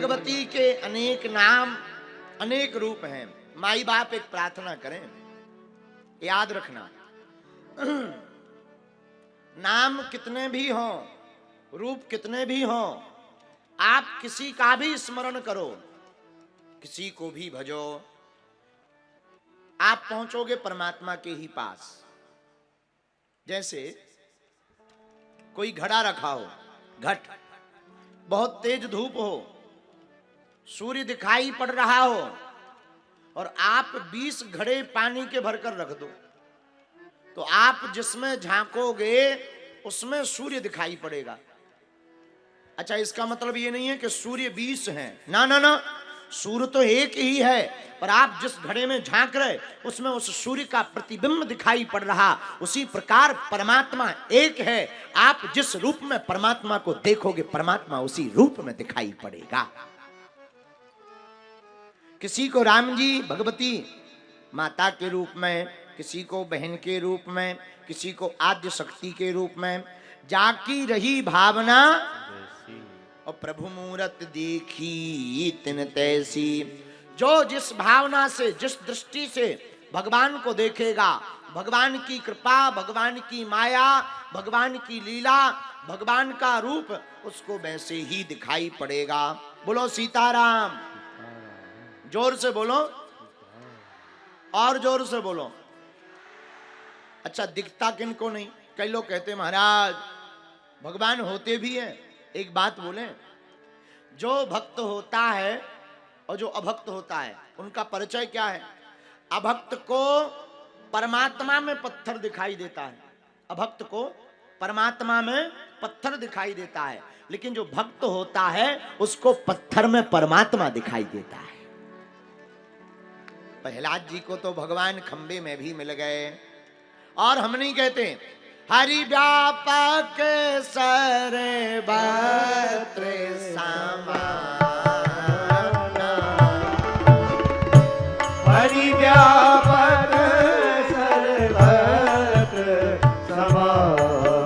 भगवती के अनेक नाम, अनेक रूप हैं। माई बाप एक प्रार्थना करें, याद रखना, नाम कितने भी हों, रूप कितने भी हों, आप किसी का भी स्मरण करो, किसी को भी भजो, आप पहुंचोगे परमात्मा के ही पास। जैसे कोई घड़ा रखा हो, घट, बहुत तेज धूप हो, सूर्य दिखाई पड़ रहा हो और आप 20 घड़े पानी के भरकर रख दो, तो आप जिसमें झांकोगे उसमें सूर्य दिखाई पड़ेगा। अच्छा, इसका मतलब ये नहीं है कि सूर्य 20 हैं, ना ना ना, सूर्य तो एक ही है, पर आप जिस घड़े में झांक रहे उसमें उस सूर्य का प्रतिबिंब दिखाई पड़ रहा। उसी प्रकार परमात्मा एक है, आप जिस रूप में परमात्मा को देखोगे परमात्मा उसी रूप में दिखाई पड़ेगा। किसी को राम जी भगवती माता के रूप में, किसी को बहन के रूप में, किसी को आद्य शक्ति के रूप में, जाकी रही भावना और प्रभु मूरत देखी तिन तैसी। जो जिस भावना से, जिस दृष्टि से भगवान को देखेगा, भगवान की कृपा, भगवान की माया, भगवान की लीला, भगवान का रूप उसको वैसे ही दिखाई पड़ेगा। बोलो सीताराम, जोर से बोलो, और जोर से बोलो। अच्छा, दिखता किनको नहीं? कई लोग कहते महाराज भगवान होते भी हैं। एक बात बोले, जो भक्त होता है और जो अभक्त होता है उनका परिचय क्या है? अभक्त को परमात्मा में पत्थर दिखाई देता है, अभक्त को परमात्मा में पत्थर दिखाई देता है, लेकिन जो भक्त होता है उसको पत्थर में परमात्मा दिखाई देता है। प्रहलाद जी को तो भगवान खंबे में भी मिल गए, और हम नहीं कहते हरि व्यापक सर्वत्र समाना, हरि व्यापक सर्वत्र समाना,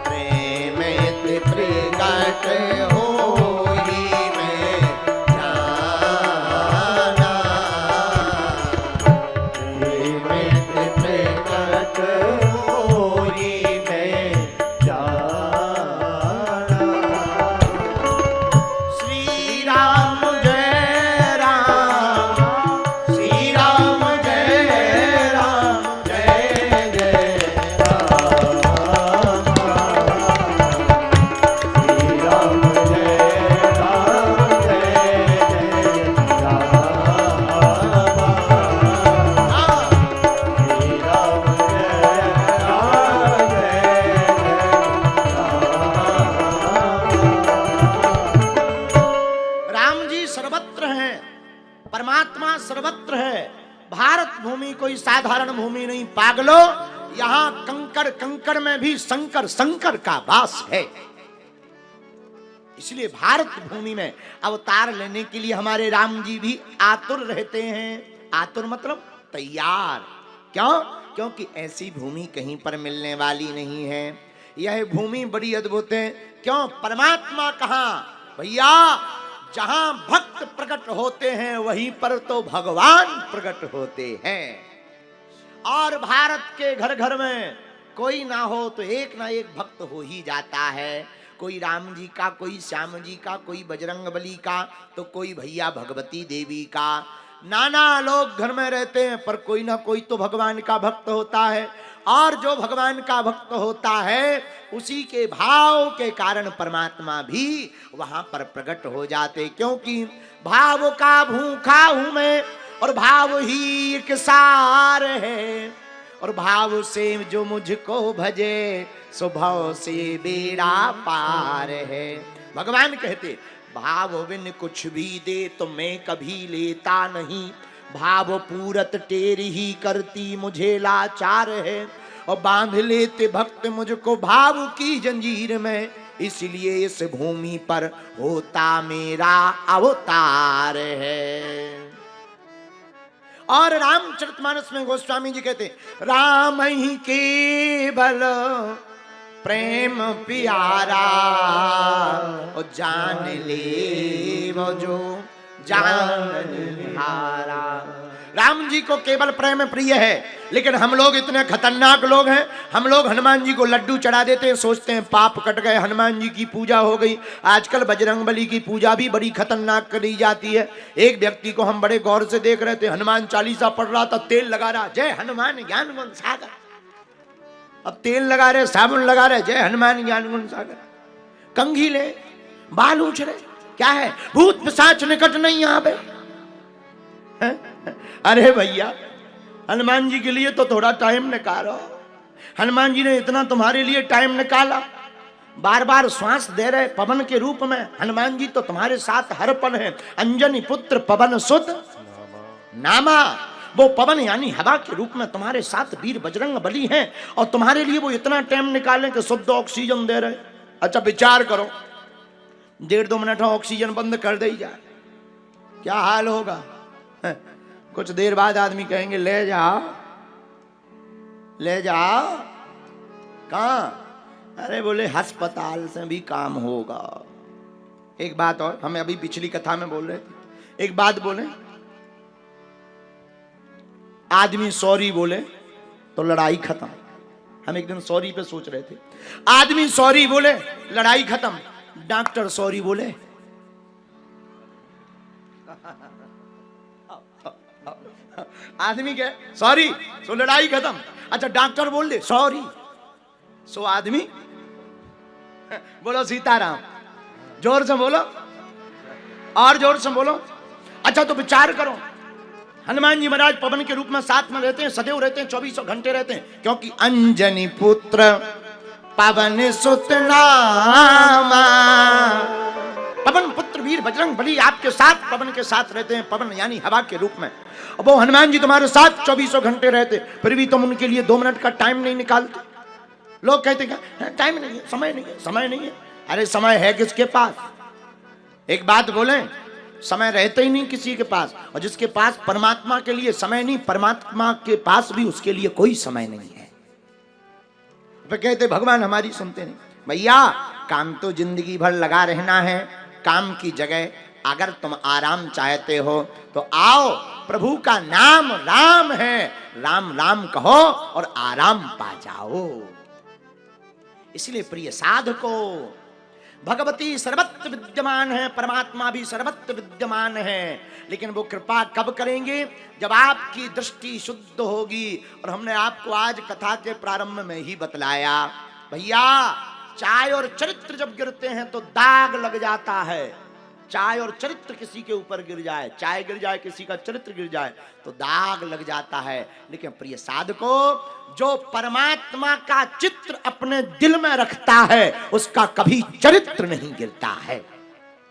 प्रेम प्रकट होई में जाना, प्रेम प्रकट होई में जाना। श्री राम जय राम, श्री राम जय राम, जय जय श्री राम जय राम, जय जय राम। श्री राम जय राम, जय राम जी सर्वत्र हैं, परमात्मा सर्वत्र है। भारत भूमि कोई साधारण भूमि नहीं पागलो, यहाँ कंकड़ कंकड़ में भी शंकर शंकर का वास है। इसलिए भारत भूमि में अवतार लेने के लिए हमारे राम जी भी आतुर रहते हैं। आतुर मतलब तैयार। क्यों? क्योंकि ऐसी भूमि कहीं पर मिलने वाली नहीं है। यह भूमि बड़ी अद्भुत है। क्यों? परमात्मा कहाँ भैया? जहां भक्त प्रकट होते हैं वहीं पर तो भगवान प्रकट होते हैं। और भारत के घर घर में कोई ना हो तो एक ना एक भक्त हो ही जाता है। कोई राम जी का, कोई श्याम जी का, कोई बजरंगबली का, तो कोई भैया भगवती देवी का। नाना लोग घर में रहते हैं पर कोई ना कोई तो भगवान का भक्त होता है। और जो भगवान का भक्त होता है उसी के भाव के कारण परमात्मा भी वहां पर प्रकट हो जाते। क्योंकि भाव का भूखा हूं मैं और भाव ही एक सार है, और भाव से जो मुझको भजे स्वभाव से बेड़ा पार है। भगवान कहते भाव बिन कुछ भी दे तो मैं कभी लेता नहीं, भाव पूरत टेरी ही करती मुझे लाचार है। और बांध लेते भक्त मुझको भाव की जंजीर में, इसलिए इस भूमि पर होता मेरा अवतार है। और रामचरितमानस में गोस्वामी जी कहते राम ही केवल प्रेम प्यारा, जान ले वो जो जान हारा। राम जी को केवल प्रेम प्रिय है, लेकिन हम लोग इतने खतरनाक लोग हैं, हम लोग हनुमान जी को लड्डू चढ़ा देते हैं, सोचते हैं पाप कट गए, हनुमान जी की पूजा हो गई। आजकल बजरंगबली की पूजा भी बड़ी खतरनाक करी जाती है। एक व्यक्ति को हम बड़े गौर से देख रहे थे, हनुमान चालीसा पढ़ रहा था, तेल लगा रहा, जय हनुमान ज्ञान गुण सागर। अब तेल लगा रहे, साबुन लगा रहे, जय हनुमान ज्ञान गुण सागर। कंघी ले, बाल ऊंच रहे, क्या है, भूत पिशाच निकट नहीं यहाँ पे है? अरे भैया, हनुमान जी के लिए तो थोड़ा टाइम निकालो। हनुमान जी ने इतना तुम्हारे लिए टाइम निकाला, बार बार श्वास दे रहे पवन के रूप में। हनुमान जी तो तुम्हारे साथ हर पल है। अंजनी पुत्र पवन सुत नामा, वो पवन यानी हवा के रूप में तुम्हारे साथ वीर बजरंग बली हैं, और तुम्हारे लिए वो इतना टाइम निकालें कि शुद्ध ऑक्सीजन दे रहे। अच्छा विचार करो, 1.5-2 मिनट में ऑक्सीजन बंद कर दे जाए, क्या हाल होगा? कुछ देर बाद आदमी कहेंगे ले जाओ, ले जाओ। कहां? अरे बोले अस्पताल से भी काम होगा। एक बात और, हमें अभी पिछली कथा में बोल रहे थे, एक बात बोले, आदमी सॉरी बोले तो लड़ाई खत्म। हम एक दिन सॉरी पे सोच रहे थे, आदमी सॉरी बोले लड़ाई खत्म, डॉक्टर सॉरी बोले आदमी के सॉरी सो लड़ाई खत्म। अच्छा डॉक्टर बोल दे सॉरी सो आदमी बोलो सीताराम, जोर से बोलो और जोर से बोलो। अच्छा तो विचार करो, हनुमान जी महाराज पवन के रूप में साथ में रहते हैं, सदैव रहते हैं, 24 घंटे रहते हैं, क्योंकि अंजनी पुत्र पवन सुत नामा। पवन पुत्र वीर बजरंग बली आपके साथ पवन के साथ रहते हैं, पवन यानी हवा के रूप में। अब वो हनुमान जी तुम्हारे साथ 24 घंटे रहते, फिर भी तुम उनके लिए 2 मिनट का टाइम नहीं निकालते। लोग कहते हैं टाइम नहीं है, समय नहीं है, समय नहीं है। अरे समय है किसके पास? एक बात बोले, समय रहते ही नहीं किसी के पास, और जिसके पास परमात्मा के लिए समय नहीं, परमात्मा के पास भी उसके लिए कोई समय नहीं है। फिर कहते भगवान हमारी सुनते नहीं। भैया काम तो जिंदगी भर लगा रहना है, काम की जगह अगर तुम आराम चाहते हो तो आओ, प्रभु का नाम राम है, राम राम कहो और आराम पा जाओ। इसलिए प्रिय साधको, भगवती सर्वत्र विद्यमान है, परमात्मा भी सर्वत्र विद्यमान है, लेकिन वो कृपा कब करेंगे? जब आपकी दृष्टि शुद्ध होगी। और हमने आपको आज कथा के प्रारंभ में ही बतलाया, भैया चाय और चरित्र जब गिरते हैं तो दाग लग जाता है। चाय और चरित्र किसी के ऊपर गिर जाए, चाय गिर जाए, किसी का चरित्र गिर जाए तो दाग लग जाता है। लेकिन प्रिय साधको, जो परमात्मा का चित्र अपने दिल में रखता है उसका कभी चरित्र नहीं गिरता है।